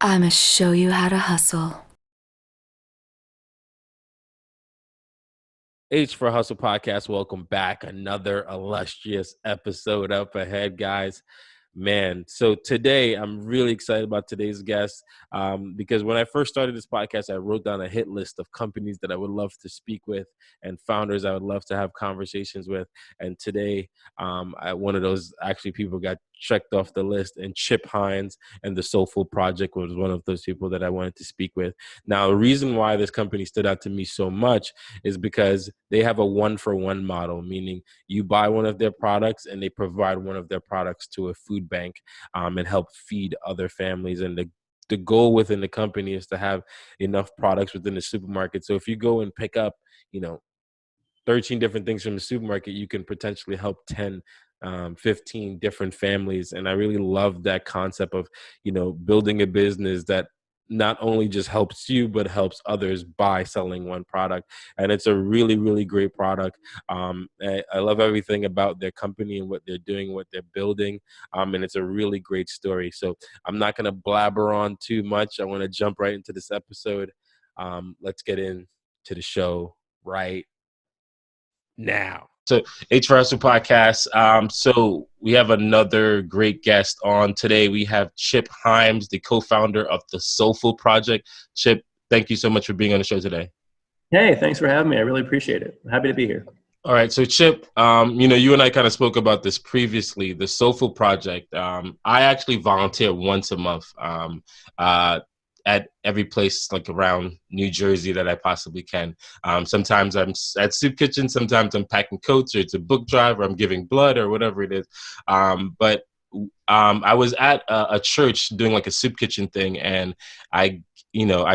I'ma show you how to hustle. H for Hustle podcast. Welcome back. Another illustrious episode up ahead, guys. Man, so today I'm really excited about today's guest because when I first started this podcast, I wrote down a hit list of companies that I would love to speak with and founders I would love to have conversations with. And today, one of those actually people got checked off the list, and Chip Hines and the Soulful Project was one of those people that I wanted to speak with. Now, the reason why this company stood out to me so much is because they have a one-for-one model, meaning you buy one of their products and they provide one of their products to a food bank and help feed other families. And the goal within the company is to have enough products within the supermarket. So if you go and pick up, you know, 13 different things from the supermarket, you can potentially help 10 15 different families. And I really love that concept of, building a business that not only just helps you but helps others by selling one product. And it's a really, really great product. I love everything about their company and what they're doing, what they're building. And it's a really great story. So I'm not going to blabber on too much. I want to jump right into this episode. Let's get into the show right now. So H for Hustle podcast. So we have another great guest on today. We have Chip Heim, the co-founder of the Soulful Project. Chip, thank you so much for being on the show today. Hey, thanks for having me. I really appreciate it. I'm happy to be here. All right, so Chip, you and I kind of spoke about this previously, the Soulful Project. I actually volunteer once a month at every place like around New Jersey that I possibly can. Sometimes I'm at Soup Kitchen, sometimes I'm packing coats, or it's a book drive, or I'm giving blood, or whatever it is. But I was at a church doing like a soup kitchen thing, and I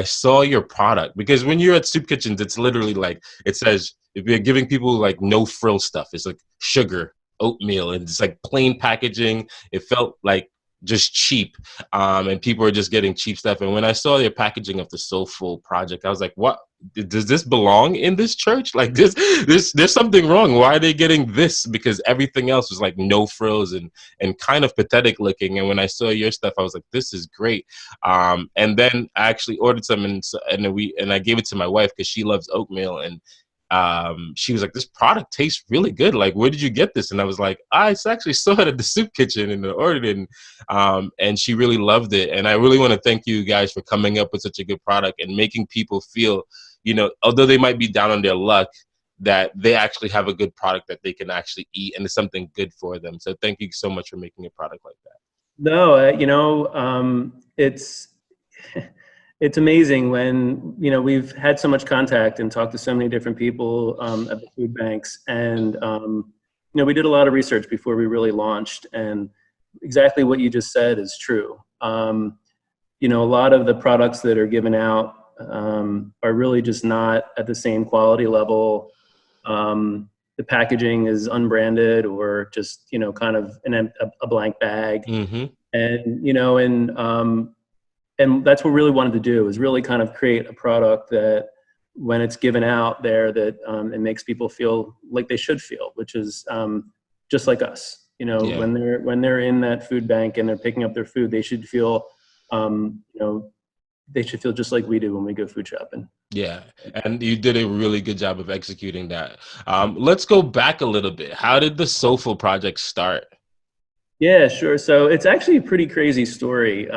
saw your product, because when you're at soup kitchens, it's literally like it says if you're giving people like no frill stuff, it's like sugar, oatmeal, and it's like plain packaging. It felt like just cheap, and people are just getting cheap stuff. And when I saw your packaging of the Soulful Project, I was like, what? Does this belong in this church? Like there's something wrong. Why are they getting this? Because everything else was like no frills and kind of pathetic looking. And when I saw your stuff, I was like, this is great. And then I actually ordered some, and I gave it to my wife because she loves oatmeal, and she was like, this product tastes really good. Like, where did you get this? And I was like, I actually saw it at the soup kitchen and I ordered it. And she really loved it. And I really want to thank you guys for coming up with such a good product and making people feel, although they might be down on their luck, that they actually have a good product that they can actually eat and it's something good for them. So thank you so much for making a product like that. No, it's it's amazing when we've had so much contact and talked to so many different people at the food banks, and we did a lot of research before we really launched, and exactly what you just said is true. A lot of the products that are given out are really just not at the same quality level. The packaging is unbranded or just kind of a blank bag. Mm-hmm. And that's what we really wanted to do, is really kind of create a product that when it's given out there, that it makes people feel like they should feel, which is just like us. Yeah. When they're in that food bank and they're picking up their food, they should feel they should feel just like we do when we go food shopping. Yeah, and you did a really good job of executing that. Let's go back a little bit. How did the Soulful Project start? Yeah, sure. So it's actually a pretty crazy story.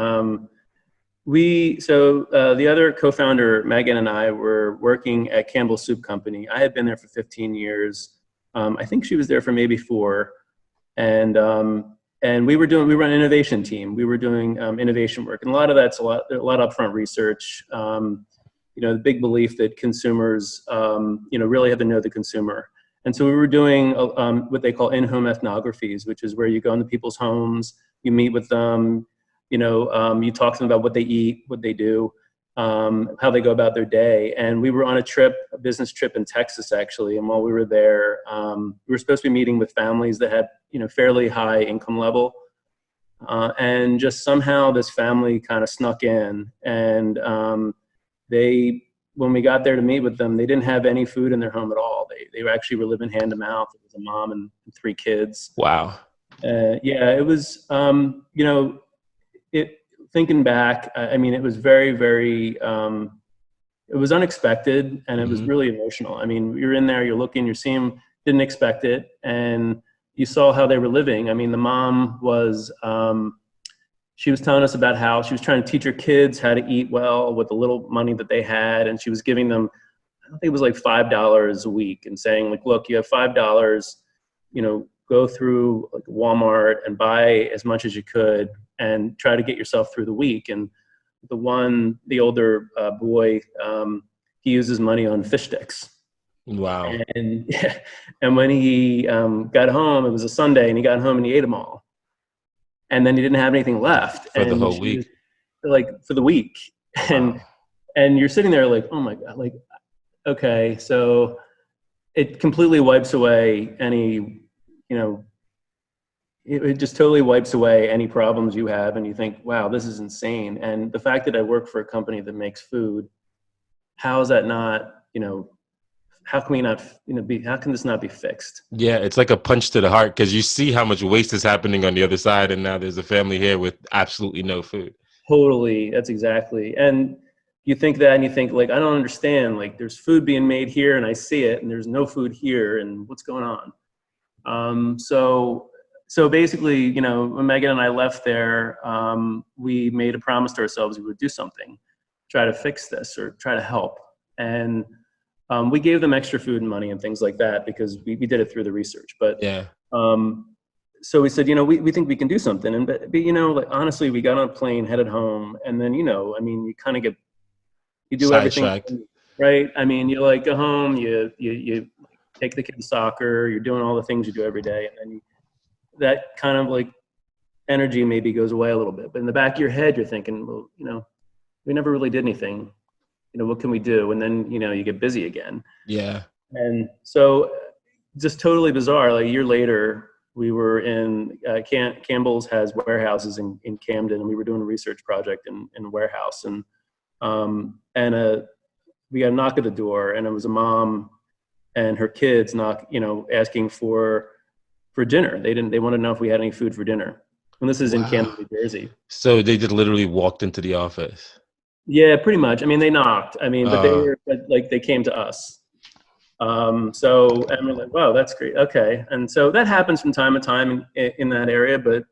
The other co-founder, Megan, and I were working at Campbell Soup Company. I had been there for 15 years. I think she was there for maybe 4. And we were an innovation team. We were doing innovation work. And a lot of that's a lot of upfront research. The big belief that consumers, really have to know the consumer. And so we were doing what they call in-home ethnographies, which is where you go into people's homes, you meet with them, you talk to them about what they eat, what they do, how they go about their day. And we were on a business trip in Texas, actually. And while we were there, we were supposed to be meeting with families that had, fairly high income level. And just somehow this family kind of snuck in, and when we got there to meet with them, they didn't have any food in their home at all. They actually were living hand to mouth. It was a mom and 3 kids. Wow. Yeah, it was, thinking back, I mean, it was very, very, it was unexpected, and it was really emotional. I mean, you're in there, you're looking, you're seeing, didn't expect it, and you saw how they were living. I mean, the mom was, she was telling us about how she was trying to teach her kids how to eat well with the little money that they had, and she was giving them, I think it was like $5 a week, and saying like, look, you have $5, you know, go through like Walmart and buy as much as you could and try to get yourself through the week. And the older boy, he uses money on fish sticks. Wow. And when he got home, it was a Sunday, and he got home and he ate them all. And then he didn't have anything left For the whole week. Like for the week. Wow. And you're sitting there like, oh my God, like, okay, so it completely wipes away any, you know, it just totally wipes away any problems you have, and you think, wow, this is insane. And the fact that I work for a company that makes food, how is that not, you know, how can we not, you know, how can this not be fixed? Yeah, it's like a punch to the heart, because you see how much waste is happening on the other side, and now there's a family here with absolutely no food. Totally, that's exactly. And you think that, and you think like, I don't understand, like there's food being made here and I see it, and there's no food here, and what's going on? So basically, you know, when Megan and I left there, we made a promise to ourselves we would do something, try to fix this or try to help. And we gave them extra food and money and things like that, because we did it through the research. But yeah. So we said, you know, we think we can do something. And but you know, like honestly, we got on a plane, headed home, and then, you know, I mean, you kind of you do everything, right? I mean, you like go home, you take the kid to soccer, you're doing all the things you do every day, and then that kind of like energy maybe goes away a little bit. But in the back of your head, you're thinking, well, you know, we never really did anything. You know, what can we do? And then, you know, you get busy again. Yeah. And so just totally bizarre. Like a year later, we were in Campbell's has warehouses in Camden, and we were doing a research project in a warehouse. And we got a knock at the door, and it was a mom and her kids asking for dinner. They wanted to know if we had any food for dinner. And this is in Camden, New Jersey. So they just literally walked into the office. Yeah, pretty much. I mean, they knocked. I mean, but they came to us. And we're like, wow, that's great. Okay. And so that happens from time to time in that area. But,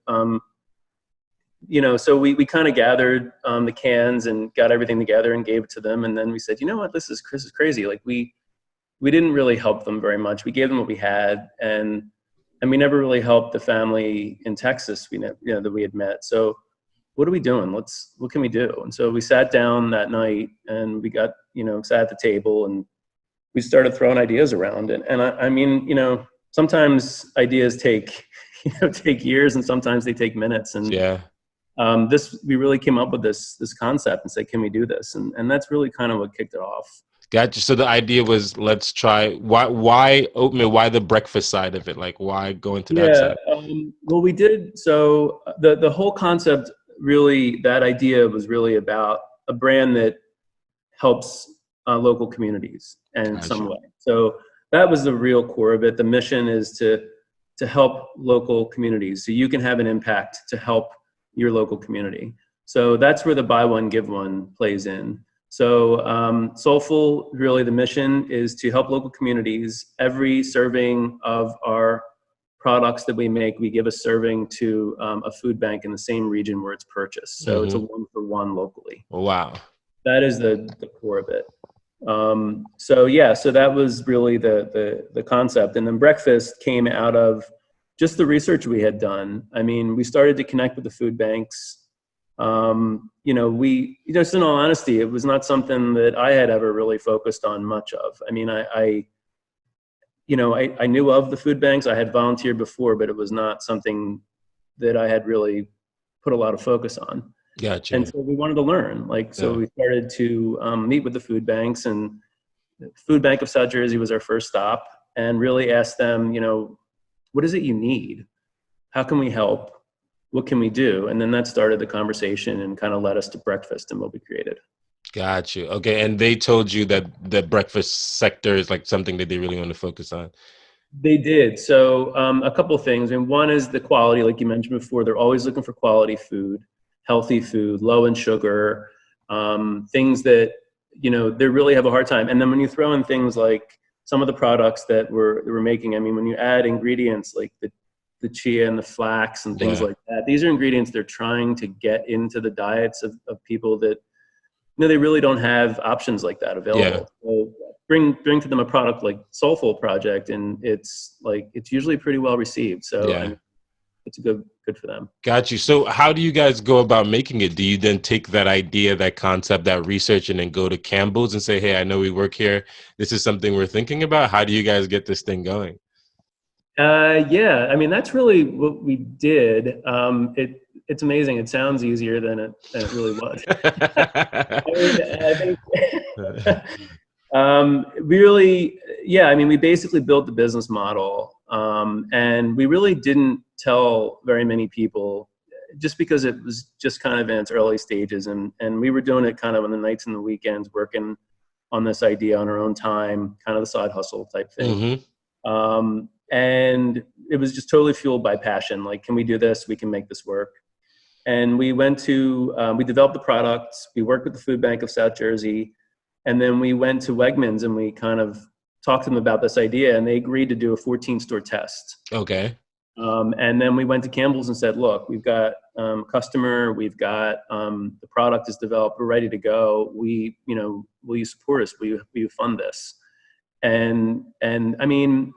you know, so we kind of gathered the cans and got everything together and gave it to them. And then we said, you know what, this is crazy. Like we didn't really help them very much. We gave them what we had, and we never really helped the family in Texas that we had met. So what are we doing? What can we do? And so we sat down that night, and we got, you know, sat at the table, and we started throwing ideas around. And I mean, you know, sometimes ideas take years, and sometimes they take minutes. And yeah, we really came up with this concept and said, can we do this? And that's really kind of what kicked it off. Gotcha. So the idea was, let's try. Why oatmeal? Why the breakfast side of it? Like, why go into that side? Well, we did. So the whole concept, really, that idea was really about a brand that helps local communities in some way. So that was the real core of it. The mission is to help local communities, so you can have an impact to help your local community. So that's where the buy one, give one plays in. So Soulful, really the mission is to help local communities. Every serving of our products that we make, we give a serving to a food bank in the same region where it's purchased. So it's a 1-for-1 locally. Wow. That is the core of it. So that was really the concept. And then breakfast came out of just the research we had done. I mean, we started to connect with the food banks. Just in all honesty, it was not something that I had ever really focused on much of. I mean, I knew of the food banks. I had volunteered before, but it was not something that I had really put a lot of focus on. Gotcha. And so we wanted to learn. So we started to meet with the food banks, and the Food Bank of South Jersey was our first stop, and really asked them, you know, what is it you need? How can we help? What can we do? And then that started the conversation and kind of led us to breakfast and what we created. Got you. Okay. And they told you that the breakfast sector is like something that they really want to focus on. They did. So a couple of things. And one is the quality, like you mentioned before, they're always looking for quality food, healthy food, low in sugar, things that, they really have a hard time. And then when you throw in things like some of the products that we're making, I mean, when you add ingredients like the chia and the flax and things like that, these are ingredients they're trying to get into the diets of people that, they really don't have options like that available. So bring to them a product like Soulful Project, and it's usually pretty well received. So I mean, it's good for them. Got you. So how do you guys go about making it? Do you then take that idea, that concept, that research, and then go to Campbell's and say, hey, I know we work here, this is something we're thinking about? How do you guys get this thing going? Yeah, I mean, that's really what we did. It's amazing. It sounds easier than it really was. I think we basically built the business model, and we really didn't tell very many people, just because it was just kind of in its early stages, and we were doing it kind of on the nights and the weekends, working on this idea on our own time, kind of the side hustle type thing. And it was just totally fueled by passion. Like, can we do this? We can make this work. And we went to, we developed the products. We worked with the Food Bank of South Jersey. And then we went to Wegmans and we kind of talked to them about this idea, and they agreed to do a 14-store test. Okay. And then we went to Campbell's and said, look, we've got a customer, we've got the product is developed, we're ready to go. Will you support us? Will you fund this? And I mean,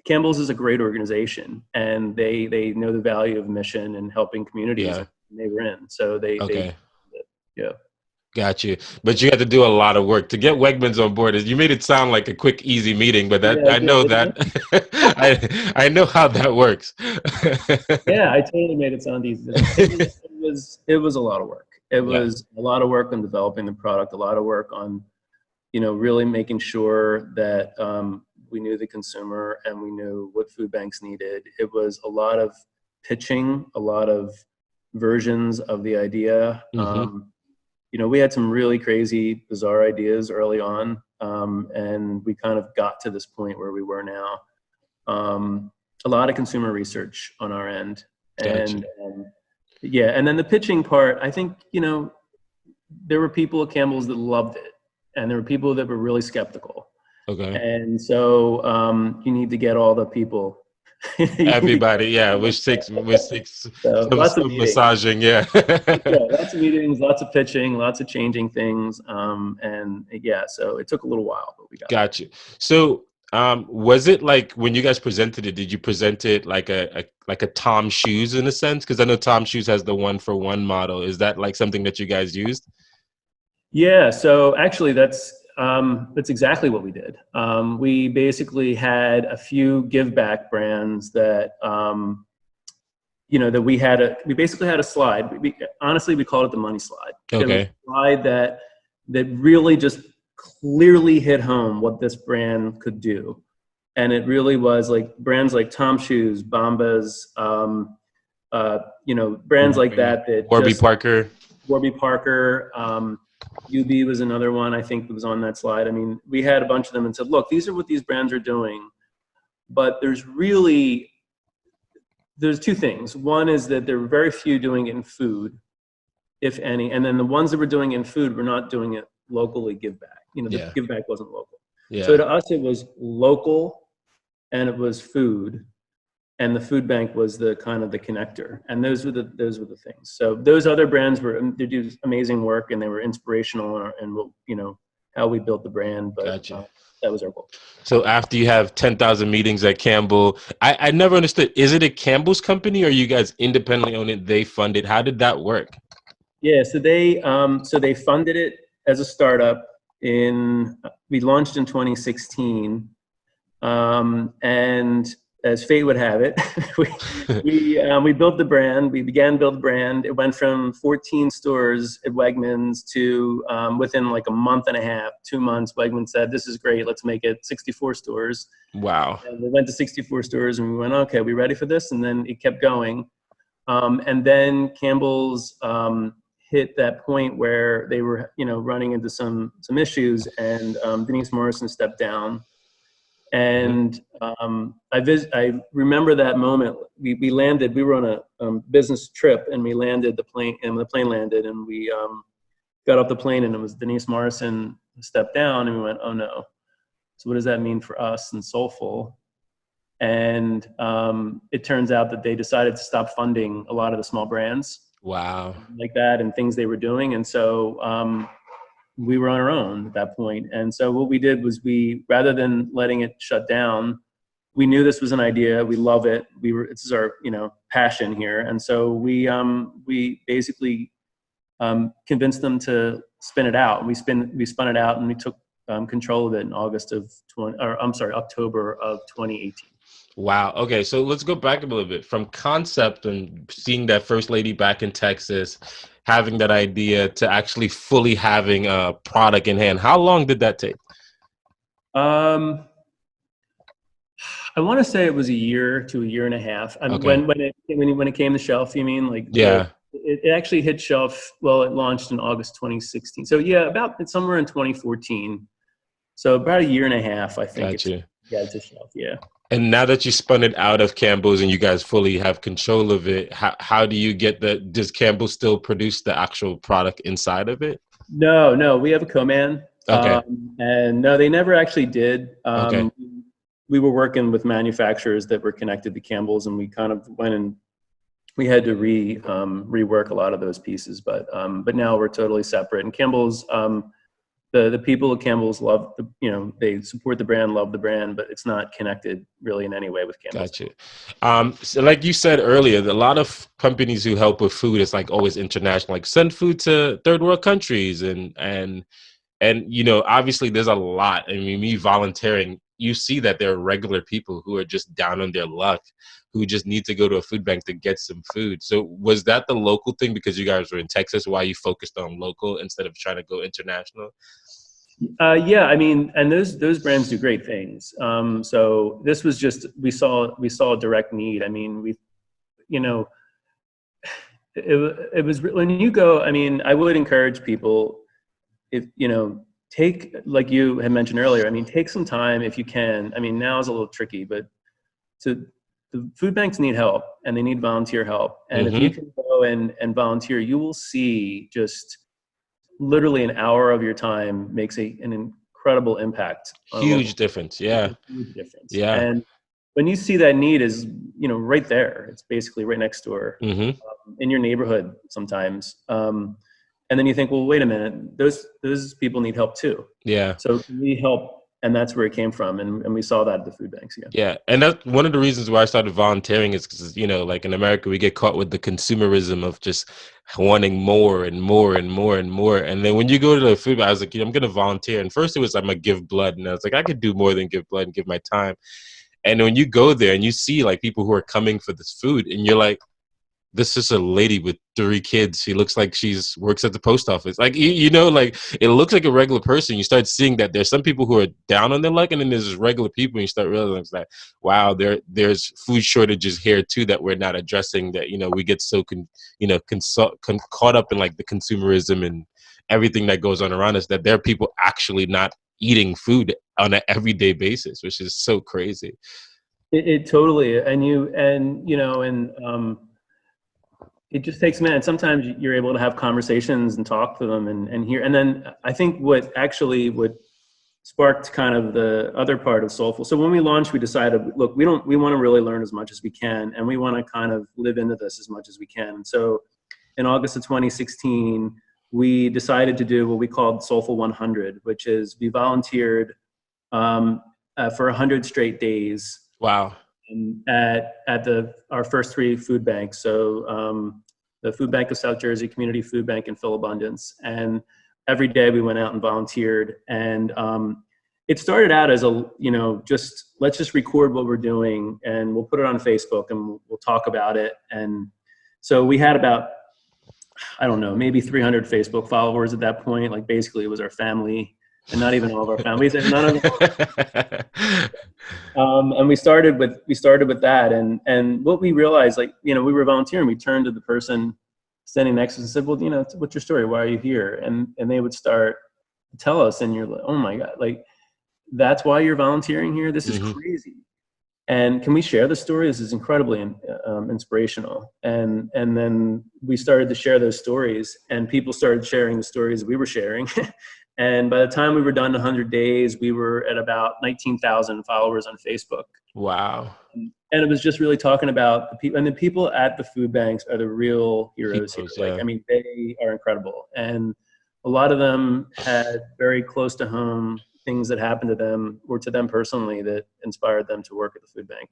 Campbell's is a great organization, and they know the value of mission and helping communities they were in. So they Got you. But you had to do a lot of work to get Wegmans on board. You made it sound like a quick, easy meeting, but I know that I know how that works. Yeah, I totally made it sound easy. It was a lot of work. It was a lot of work on developing the product, a lot of work on, really making sure that we knew the consumer and we knew what food banks needed. It was a lot of pitching, a lot of versions of the idea. We had some really crazy, bizarre ideas early on, and we kind of got to this point where we were now. A lot of consumer research on our end. And and then the pitching part, I think, there were people at Campbell's that loved it, and there were people that were really skeptical. Okay. And so you need to get all the people. Everybody, which takes lots of massaging, lots of meetings, lots of pitching, lots of changing things, so it took a little while, but we got you. So was it like, when you guys presented it, did you present it like a Tom Shoes in a sense? Because I know Tom Shoes has the 1-for-1 model. Is that like something that you guys used? Yeah, so actually that's exactly what we did. We basically had a few give back brands that, that we basically had a slide. Honestly, we called it the money slide. Okay. It was a slide that really just clearly hit home what this brand could do. And it really was like brands like Tom Shoes, Bombas, brands like that. Warby Parker. UB was another one I think that was on that slide. I mean, we had a bunch of them and said, look, these are what these brands are doing. But there's two things. One is that there were very few doing it in food, if any. And then the ones that were doing it in food were not doing it locally give back. The give back wasn't local. Yeah. So to us, it was local and it was food. And the food bank was the kind of the connector, and those were the things. So those other brands they do amazing work, and they were inspirational, and how we built the brand. But that was our goal. So after you have 10,000 meetings at Campbell, I never understood. Is it a Campbell's company, or you guys independently own it? They fund it. How did that work? Yeah, so they funded it as a startup. We launched in 2016, and as fate would have it, we built the brand. We began to build the brand. It went from 14 stores at Wegmans to within like a month and a half, 2 months, Wegmans said, this is great, let's make it 64 stores. Wow. And we went to 64 stores and we went, okay, we ready for this? And then it kept going. And then Campbell's hit that point where they were, running into some issues, and Denise Morrison stepped down. And I remember that moment. We landed. We were on a business trip, and we landed the plane. And the plane landed, and we got off the plane, and it was Denise Morrison stepped down, and we went, "Oh no! So what does that mean for us and Soulful?" And it turns out that they decided to stop funding a lot of the small brands. Wow. Like that, and things they were doing, and so. We were on our own at that point. And so what we did was rather than letting it shut down, we knew this was an idea. We love it. This is our, passion here. And so we basically convinced them to spin it out. We spun it out, and we took control of it in October of 2018. Wow. Okay. So let's go back a little bit from concept and seeing that first lady back in Texas, having that idea to actually fully having a product in hand. How long did that take? I want to say it was a year to a year and a half. Okay. When it came to shelf, you mean like? Yeah. It actually hit shelf. Well, it launched in August 2016. So yeah, it's somewhere in 2014. So about a year and a half, I think. Gotcha. Got to shelf. Yeah. And now that you spun it out of Campbell's and you guys fully have control of it, how do you does Campbell still produce the actual product inside of it? No, we have a co-man. Okay. And no, they never actually did. Okay. We were working with manufacturers that were connected to Campbell's, and we kind of went and we had to rework a lot of those pieces, but now we're totally separate. And Campbell's, the people at Campbell's love they support the brand, love the brand, but it's not connected really in any way with Campbell's. Gotcha. So like you said earlier, a lot of companies who help with food is like always international, like send food to third world countries, and obviously there's a lot. I mean, me volunteering, you see that there are regular people who are just down on their luck, who just need to go to a food bank to get some food. So was that the local thing because you guys were in Texas, why you focused on local instead of trying to go international? Yeah, I mean, and those brands do great things. So this was just, we saw a direct need. I mean, it was when you go, I mean, I would encourage people, if, take, like you had mentioned earlier, I mean, take some time if you can. I mean, now is a little tricky, but the food banks need help, and they need volunteer help. And if you can go and volunteer, you will see just literally an hour of your time makes an incredible impact. Huge difference. Yeah. Huge difference. Yeah. And when you see that need is, right there, it's basically right next door, in your neighborhood sometimes. And then you think, well, wait a minute, those people need help too. Yeah. So we help. And that's where it came from. And we saw that at the food banks. Yeah. Yeah. And that's one of the reasons why I started volunteering is because, like in America, we get caught with the consumerism of just wanting more and more and more and more. And then when you go to the food bank, I was like, I'm going to volunteer. And first it was, I'm going to give blood. And I was like, I could do more than give blood and give my time. And when you go there and you see like people who are coming for this food, and you're like, this is a lady with 3 kids. She looks like works at the post office. Like, like it looks like a regular person. You start seeing that there's some people who are down on their luck, and then there's regular people, and you start realizing that, wow, there's food shortages here too that we're not addressing, that, we get so caught up in like the consumerism and everything that goes on around us, that there are people actually not eating food on an everyday basis, which is so crazy. It totally, it just takes a minute. Sometimes you're able to have conversations and talk to them and hear. And then I think what sparked kind of the other part of Soulful. So when we launched, we decided, look, we want to really learn as much as we can, and we want to kind of live into this as much as we can. And so in August of 2016, we decided to do what we called Soulful 100, which is we volunteered for 100 straight days. Wow. At our first 3 food banks. So the Food Bank of South Jersey, Community Food Bank, and Phil Abundance. And every day we went out and volunteered. And it started out as let's just record what we're doing, and we'll put it on Facebook, and we'll talk about it. And so we had about, I don't know, maybe 300 Facebook followers at that point. Like basically it was our family, and not even all of our families, and none of them. And we started with that, and what we realized, like, we were volunteering. We turned to the person standing next to us and said, well, what's your story? Why are you here? And they would start to tell us, and you're like, oh my God, like, that's why you're volunteering here? This is Mhm. crazy. And can we share the story? This is incredibly inspirational. And then we started to share those stories, and people started sharing the stories we were sharing. And by the time we were done 100 days, we were at about 19,000 followers on Facebook. Wow. And it was just really talking about the people, and the people at the food banks are the real heroes here. Heroes, Like, yeah. I mean, they are incredible. And a lot of them had very close to home things that happened to them or to them personally that inspired them to work at the food bank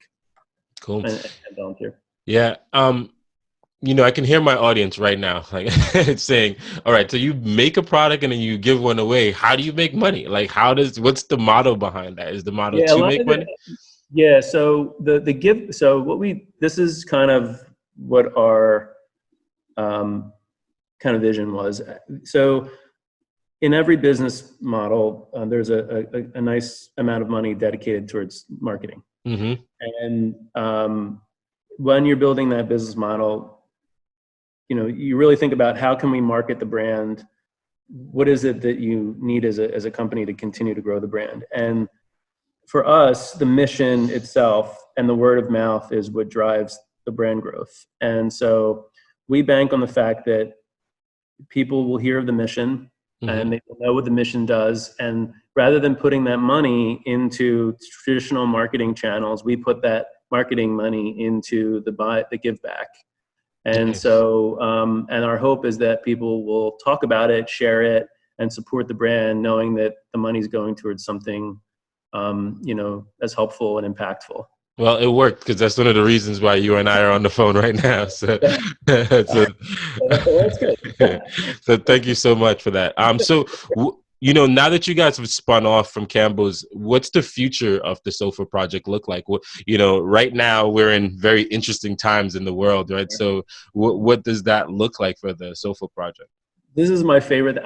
Cool. and volunteer. Yeah. I can hear my audience right now, like it's saying, all right, so you make a product and then you give one away. How do you make money? Like, what's the motto behind that? Is the motto Yeah, a to lot make of it. money? Yeah. So the give. So this is kind of what our kind of vision was. So in every business model, there's a nice amount of money dedicated towards marketing. Mm-hmm. And when you're building that business model, you really think about how can we market the brand? What is it that you need as a company to continue to grow the brand? And for us, the mission itself and the word of mouth is what drives the brand growth. And so we bank on the fact that people will hear of the mission, Mm-hmm. and they will know what the mission does. And rather than putting that money into traditional marketing channels, we put that marketing money into the give back. And Nice. so, and our hope is that people will talk about it, share it, and support the brand, knowing that the money's going towards something, as helpful and impactful. Well, it worked because that's one of the reasons why you and I are on the phone right now. So, so, That's good. so thank you so much for that. Now that you guys have spun off from Campbell's, what's the future of the Sofa Project look like? Right now we're in very interesting times in the world, right? So, what does that look like for the Sofa Project? This is my favorite.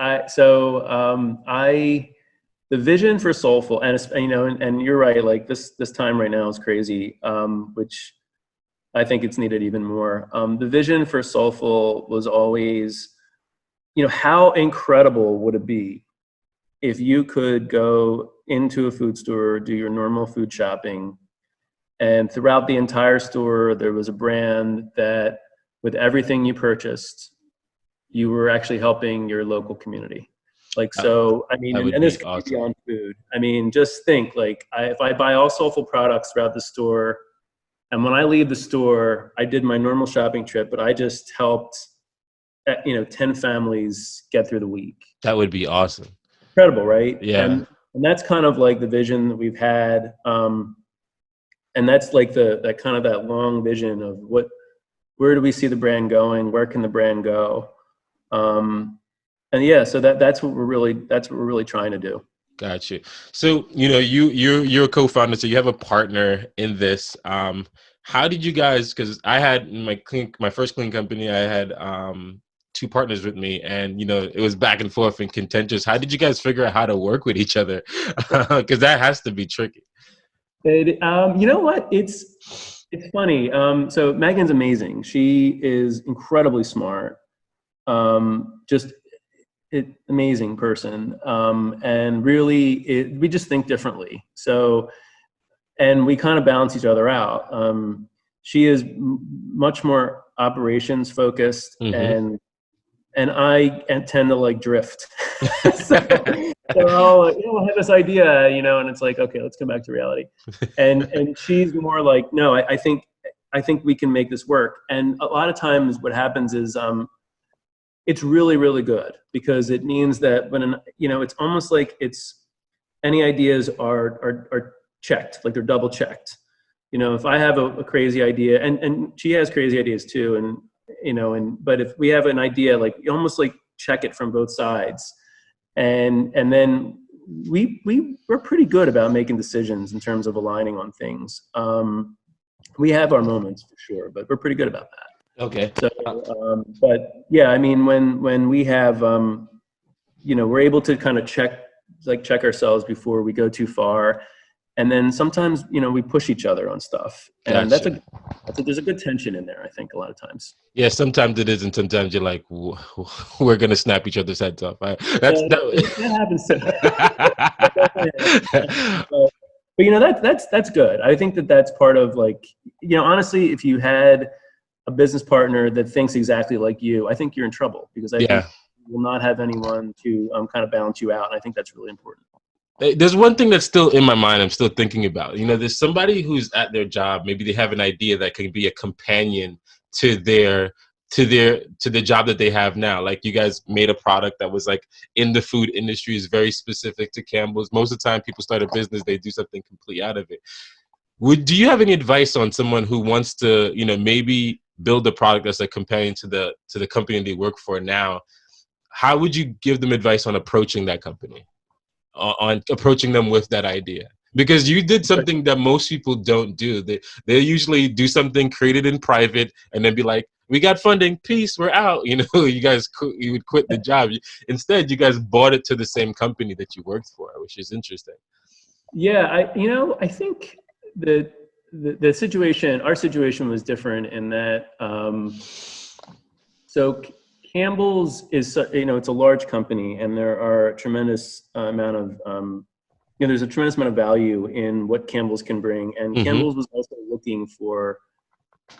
The vision for Soulful, and you're right. Like this time right now is crazy, which I think it's needed even more. The vision for Soulful was always, how incredible would it be if you could go into a food store, do your normal food shopping, and throughout the entire store there was a brand that, with everything you purchased, you were actually helping your local community. Like, so, I mean, and this could be beyond food. I mean, just think, like, if I buy all Soulful products throughout the store, and when I leave the store, I did my normal shopping trip, but I just helped, 10 families get through the week. That would be awesome. Incredible, right? Yeah. And that's kind of like the vision that we've had. And that's like that long vision of where do we see the brand going? Where can the brand go? And yeah, so that's what we're really trying to do. Got you. So, you're a co-founder, so you have a partner in this. How did you guys, because I had my first clean company, I had 2 partners with me, and it was back and forth and contentious. How did you guys figure out how to work with each other? Because that has to be tricky. You know what? It's funny. So Megan's amazing. She is incredibly smart. Just amazing person. And really, we just think differently. So, and we kind of balance each other out. She is much more operations focused, Mm-hmm. and I tend to like drift. So I'll have this idea, and it's like, okay, let's come back to reality. And she's more like, no, I think we can make this work. And a lot of times what happens is, it's really, really good, because it means that when it's almost like any ideas are checked, like they're double checked. If I have a crazy idea, and she has crazy ideas too, but if we have an idea, like you almost like check it from both sides, and then we're pretty good about making decisions in terms of aligning on things. We have our moments for sure, but we're pretty good about that. Okay. So, but yeah, I mean, when we have, we're able to kind of check ourselves before we go too far. And then sometimes, we push each other on stuff, and Gotcha. there's a good tension in there, I think, a lot of times. Yeah, sometimes it is, and sometimes you're like, we're gonna snap each other's heads off. That's That happens too. That definitely happens. But that's good. I think that's part of, like, honestly, if you had a business partner that thinks exactly like you, I think you're in trouble, because I think you will not have anyone to kind of balance you out. And I think that's really important. There's one thing that's still in my mind. I'm still thinking about. There's somebody who's at their job. Maybe they have an idea that can be a companion to the job that they have now. Like, you guys made a product that was like in the food industry, is very specific to Campbell's. Most of the time people start a business, they do something complete out of it. Do you have any advice on someone who wants to, maybe build a product that's a companion to the company they work for now? How would you give them advice on approaching that company, on approaching them with that idea? Because you did something that most people don't do. They usually do something created in private and then be like, we got funding, peace, we're out. You would quit the job. Instead, you guys bought it to the same company that you worked for, which is interesting. Yeah, I think the situation, our situation was different in that, so Campbell's is, it's a large company, and there are a tremendous amount of, there's a tremendous amount of value in what Campbell's can bring. And Campbell's was also looking for,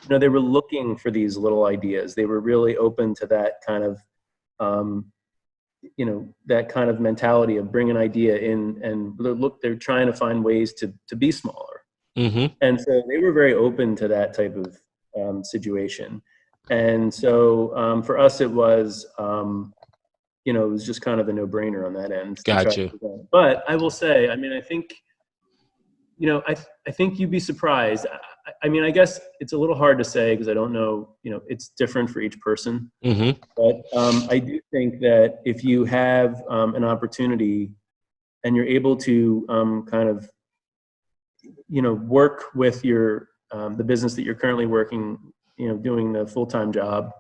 they were looking for these little ideas. They were really open to that kind of, that kind of mentality of bring an idea in, and they're trying to find ways to be smaller. And so they were very open to that type of situation. And so for us, it was, it was just kind of a no-brainer on that end. Gotcha. But I will say, I think, I think you'd be surprised. I guess it's a little hard to say, because I don't know, it's different for each person. But I do think that if you have an opportunity and you're able to kind of, work with the business that you're currently working, doing the full-time job,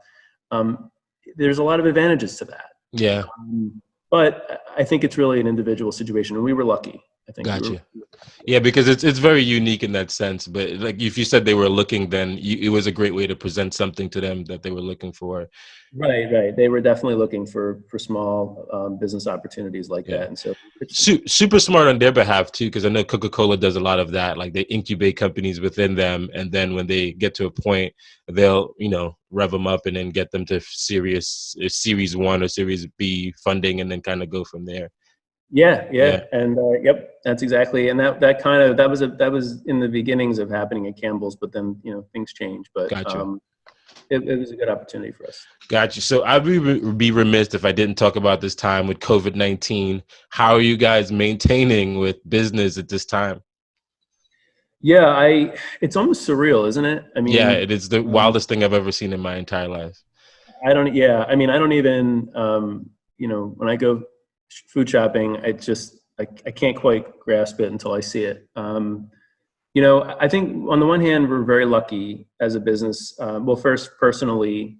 there's a lot of advantages to that. Yeah. But I think it's really an individual situation, and we were lucky. I think. Gotcha. Yeah, because it's very unique in that sense. But like, if you said they were looking, then it was a great way to present something to them that they were looking for. Right. They were definitely looking for small business opportunities like that, and so super smart on their behalf too, because I know CocaCola does a lot of that. Like, they incubate companies within them, and then when they get to a point, they'll rev them up and then get them to Series 1 or Series B funding, and then kind of go from there. Yeah. And yep, that's exactly. And that was in the beginnings of happening at Campbell's, but then things changed. But Gotcha. It was a good opportunity for us. Gotcha. So I'd be remiss if I didn't talk about this time with COVID-19. How are you guys maintaining with business at this time? Yeah, it's almost surreal, isn't it? Yeah, it is the wildest thing I've ever seen in my entire life. I don't even, when I go food shopping, I can't quite grasp it until I see it. I think on the one hand, we're very lucky as a business. Well, first, personally,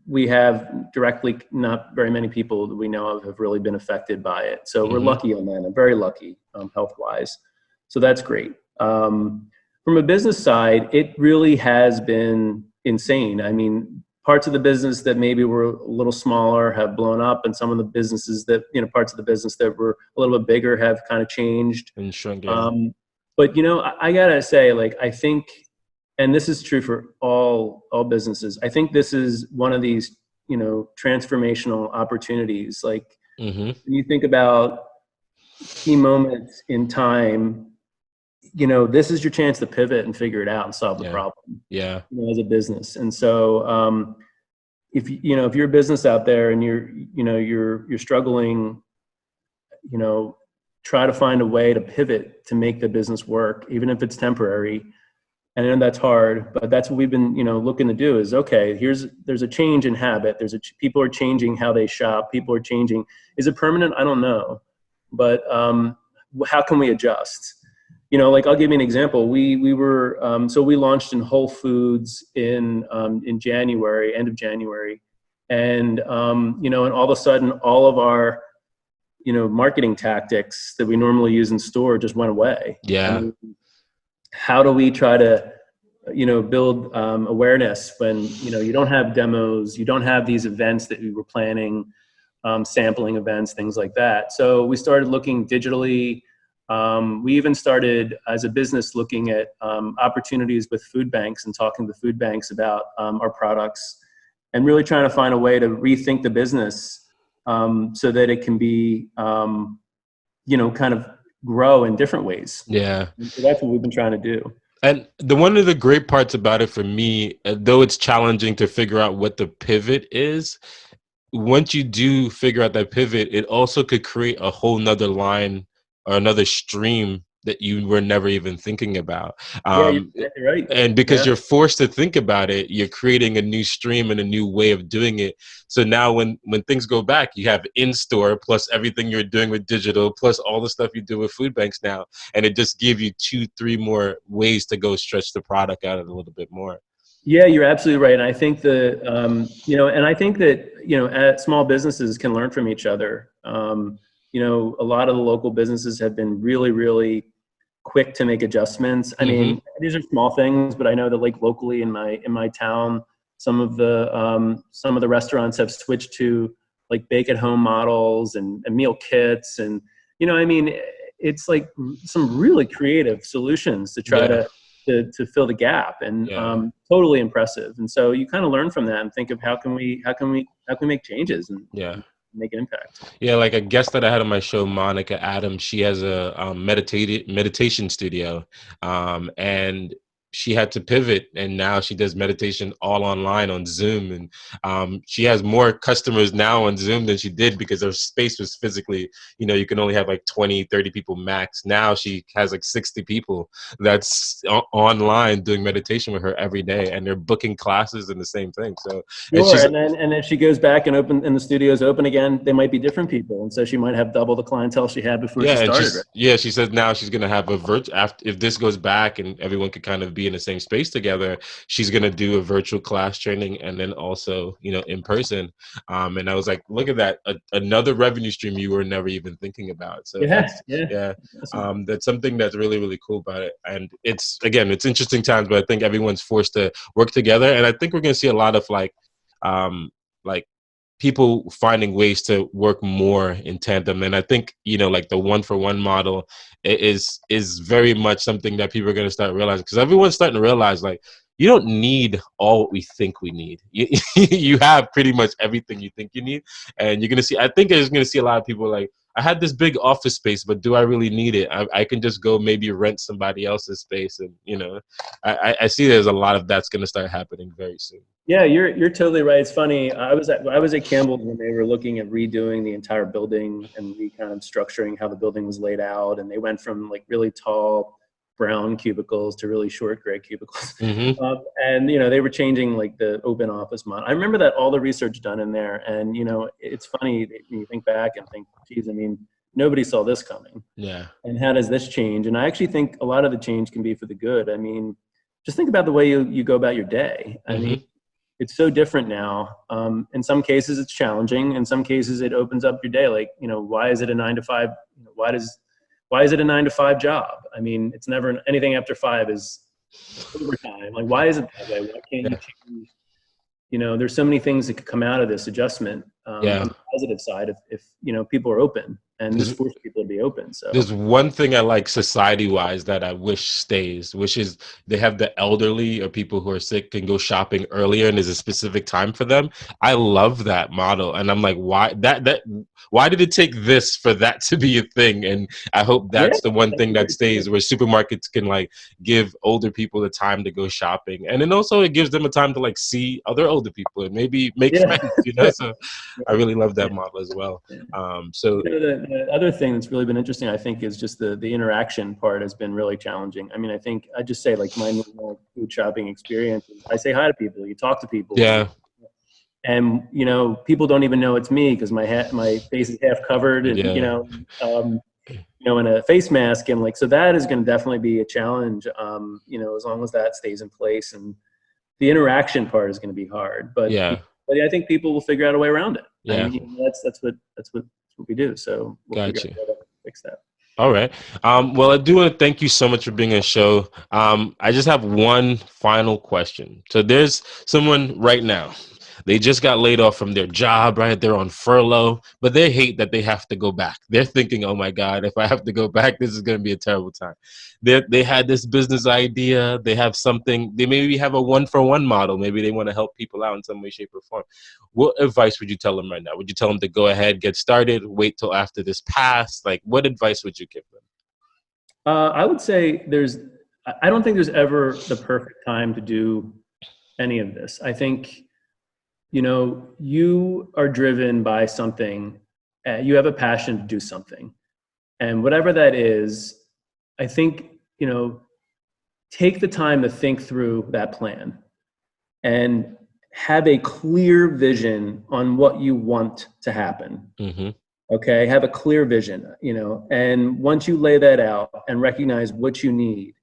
we have directly, not very many people that we know of have really been affected by it. So we're lucky on that. I'm very lucky health-wise. So that's great. From a business side, it really has been insane. Parts of the business that maybe were a little smaller have blown up, and some of the businesses that, parts of the business that were a little bit bigger have kind of changed. And shrunk, yeah. But, I gotta say, like, I think, and this is true for all businesses, I think this is one of these, transformational opportunities. Like, when you think about key moments in time, this is your chance to pivot and figure it out and solve the problem. Yeah. As a business. And so, if you're a business out there and you're struggling, try to find a way to pivot to make the business work, even if it's temporary. And I know that's hard, but that's what we've been, looking to do is, okay, there's a change in habit. People are changing how they shop. People are changing. Is it permanent? I don't know. But how can we adjust? Like, I'll give you an example. We were, so we launched in Whole Foods in January, end of January. And, and all of a sudden, all of our marketing tactics that we normally use in store just went away. Yeah. I mean, how do we try to, build awareness when, you don't have demos, you don't have these events that we were planning, sampling events, things like that. So we started looking digitally. We even started as a business looking at opportunities with food banks and talking to food banks about our products, and really trying to find a way to rethink the business so that it can be, kind of grow in different ways. Yeah. And so that's what we've been trying to do. And one of the great parts about it for me, though it's challenging to figure out what the pivot is, once you do figure out that pivot, it also could create a whole nother line or another stream that you were never even thinking about. Yeah, you're right. And because you're forced to think about it, you're creating a new stream and a new way of doing it. So now when things go back, you have in-store plus everything you're doing with digital plus all the stuff you do with food banks now. And it just gives you 2-3 more ways to go stretch the product out a little bit more. Yeah, you're absolutely right. And I think that, and I think that, small businesses can learn from each other. A lot of the local businesses have been really, really quick to make adjustments. I mean, these are small things, but I know that like locally in my town, some of the restaurants have switched to like bake at home models and meal kits. And, it's like some really creative solutions to try to fill the gap, and totally impressive. And so you kind of learn from that and think of how can we make changes and make an impact. Yeah, like a guest that I had on my show, Monica Adams, she has a meditation studio, and she had to pivot, and now she does meditation all online on Zoom, and she has more customers now on Zoom than she did because her space was physically, you can only have like 20-30 people max. Now she has like 60 people that's online doing meditation with her every day, and they're booking classes and the same thing. So sure, and then she goes back and the studio's open again, they might be different people, and so she might have double the clientele she had before she started. Yeah, she says now she's gonna have if this goes back and everyone could kind of be in the same space together, she's gonna do a virtual class training and then also in person. And I was like, look at that, another revenue stream you were never even thinking about. So that's something that's really, really cool about it. And it's interesting times, but I think everyone's forced to work together, and I think we're gonna see a lot of like people finding ways to work more in tandem. And I think, like the 1-for-1 model is very much something that people are going to start realizing, because everyone's starting to realize like, you don't need all we think we need. You have pretty much everything you think you need. And you're going to see, I think there's going to see a lot of people like, I had this big office space, but do I really need it? I can just go maybe rent somebody else's space. And, I see there's a lot of that's going to start happening very soon. Yeah, you're totally right. It's funny. I was at Campbell's when they were looking at redoing the entire building and kind of structuring how the building was laid out. And they went from like really tall brown cubicles to really short gray cubicles. And, they were changing like the open office model. I remember that all the research done in there. And, it's funny when you think back and think, geez, I mean, nobody saw this coming. Yeah. And how does this change? And I actually think a lot of the change can be for the good. I mean, just think about the way you go about your day. I mean, it's so different now. In some cases it's challenging. In some cases it opens up your day. Like, why is it a 9 to 5? Why is it a 9 to 5 job? I mean, it's never anything after 5 is overtime. Like, why is it that way? Why can't you change? There's so many things that could come out of this adjustment on the positive side if people are open, and just force people to be open. So there's one thing I like society-wise that I wish stays, which is they have the elderly or people who are sick can go shopping earlier, and there's a specific time for them. I love that model, and I'm like, why did it take this for that to be a thing? And I hope that's the one thing that stays, where supermarkets can like give older people the time to go shopping, and then also it gives them a time to like see other older people and maybe make friends. So I really love that model as well. So the other thing that's really been interesting, I think, is just the interaction part has been really challenging. I mean, I think I just say like my normal food shopping experience, I say hi to people, you talk to people. Yeah. And, people don't even know it's me because my face is half covered and, in a face mask. And like, so that is going to definitely be a challenge, as long as that stays in place. And the interaction part is going to be hard, but I think people will figure out a way around it. Yeah. I mean, that's what's what we do. So we'll figure Gotcha. out how to fix that. All right. Well, I do want to thank you so much for being on the show. I just have one final question. So there's someone right now. They just got laid off from their job, right? They're on furlough, but they hate that they have to go back. They're thinking, oh my God, if I have to go back, this is going to be a terrible time. They had this business idea. They have something. They maybe have a 1-for-1 model. Maybe they want to help people out in some way, shape, or form. What advice would you tell them right now? Would you tell them to go ahead, get started, wait till after this passed? Like, what advice would you give them? I would say I don't think there's ever the perfect time to do any of this. I think, you are driven by something, you have a passion to do something. And whatever that is, I think, take the time to think through that plan and have a clear vision on what you want to happen. Mm-hmm. Okay, have a clear vision, and once you lay that out and recognize what you need,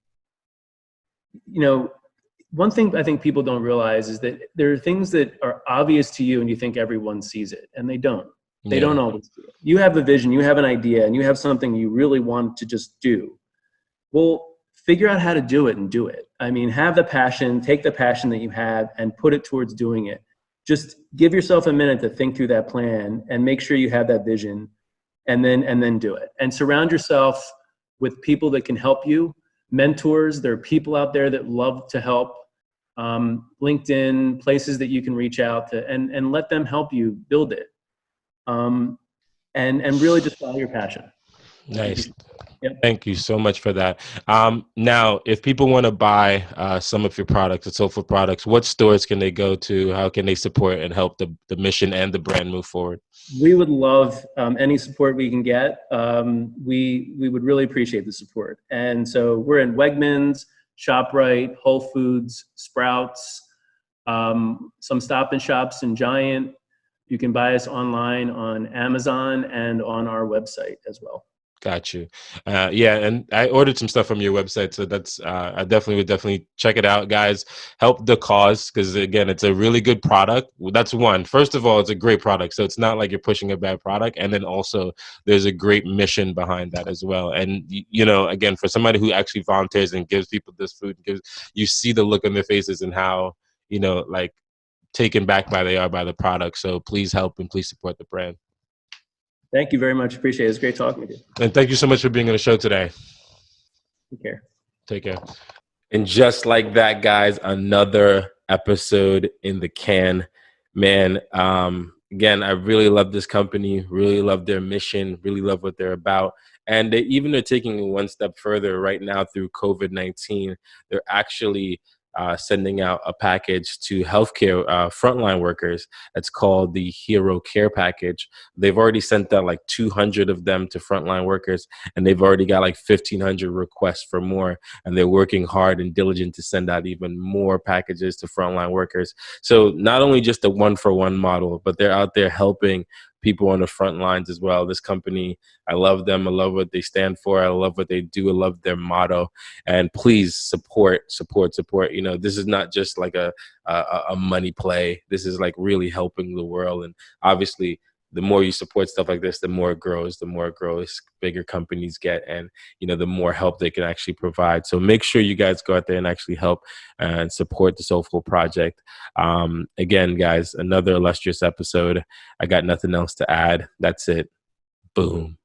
one thing I think people don't realize is that there are things that are obvious to you and you think everyone sees it, and they don't. They don't always do it. You have a vision, you have an idea, and you have something you really want to just do. Well, figure out how to do it and do it. I mean, have the passion, take the passion that you have and put it towards doing it. Just give yourself a minute to think through that plan and make sure you have that vision, and then do it. And surround yourself with people that can help you, mentors. There are people out there that love to help. LinkedIn, places that you can reach out to and let them help you build it. And really just follow your passion. Nice. Yep. Thank you so much for that. Now, if people want to buy some of your products, the soulful products, what stores can they go to? How can they support and help the mission and the brand move forward? We would love any support we can get. We would really appreciate the support. And so we're in Wegmans, ShopRite, Whole Foods, Sprouts, some Stop and Shops and Giant. You can buy us online on Amazon and on our website as well. Got you. Yeah, and I ordered some stuff from your website, so that's I would check it out, guys. Help the cause, because again, it's a really good product. That's one. First of all, it's a great product, so it's not like you're pushing a bad product, and then also there's a great mission behind that as well. And again, for somebody who actually volunteers and gives people this food, you see the look on their faces and how like taken back they are by the product. So please help and please support the brand. Thank you very much. Appreciate it. It's great talking with you. And thank you so much for being on the show today. Take care. Take care. And just like that, guys, another episode in the can. Man, again, I really love this company, really love their mission, really love what they're about. And they even are taking it one step further right now through COVID-19. They're actually sending out a package to healthcare frontline workers. It's called the Hero Care Package. They've already sent out like 200 of them to frontline workers, and they've already got like 1,500 requests for more. And they're working hard and diligent to send out even more packages to frontline workers. So not only just a 1-for-1 model, but they're out there helping people on the front lines as well. This company, I love them. I love what they stand for. I love what they do. I love their motto. And please support. This is not just like a money play. This is like really helping the world. And obviously, the more you support stuff like this, the more it grows, bigger companies get, and the more help they can actually provide. So make sure you guys go out there and actually help and support the Soulful Project. Again, guys, another illustrious episode. I got nothing else to add. That's it. Boom.